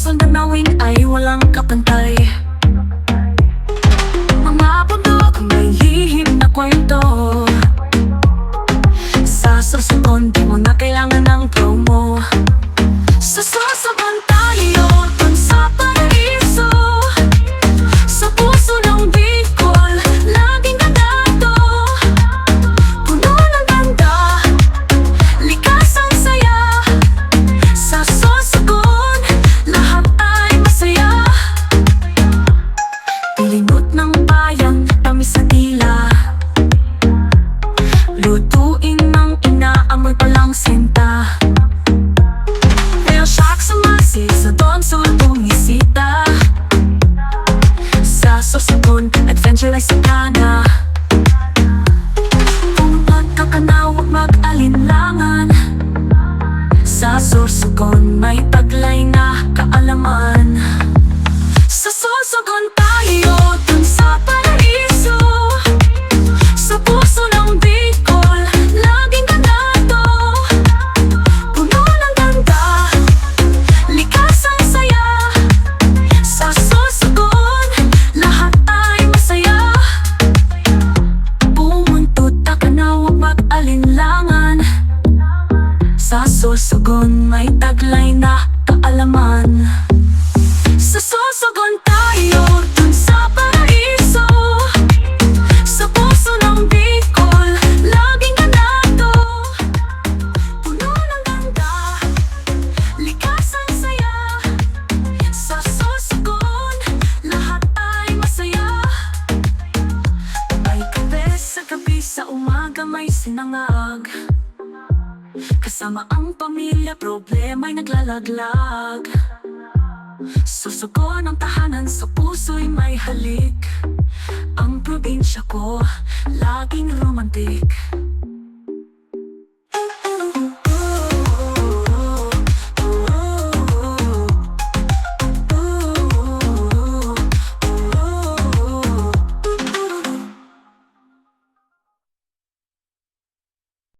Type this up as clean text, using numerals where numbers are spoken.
puso na nawing ay walang kapantay. Mga bundok may lihim na kwento. Sa Sorsogon di mo na kailangan ng promo. Sa Sorsogon tayo dun sa paraiso. Sa puso ng Bicol laging ganado. Puno ng ganda, likas ang saya. Sa Sorsogon lahat ay masaya. Pilingot ng bayan, tamis sa dila. Lutuin ng inaamoy palang sinta. Real shock sa masi, sa Donsol bumisita. Sa Sorsogon, adventure ay sakana. Kung magkakanaw, huwag mag-alinlangan. Sa Sorsogon, may taglay na kaalaman. Sa Sorsogon tayo, dun sa paraiso. Sa puso ng Bicol, laging ganado. Puno ng ganda, likas ang saya. Sa Sorsogon, lahat ay masaya. Pumuntot ka na, huwag mag-alinlangan. Sa Sorsogon, may taglay na kaalaman. Sa Sorsogon tayo, dun sa paraiso. Sa puso ng Bicol, laging ganado. Puno ng ganda, likas ang saya. Sa Sorsogon, lahat ay masaya. May kape sa gabi, sa umaga may sinangag. Kasama ang pamilya, problema'y naglalaglag. Sorsogon ang tahanan, sa puso'y may halik. Ang probinsya ko, laging romantik.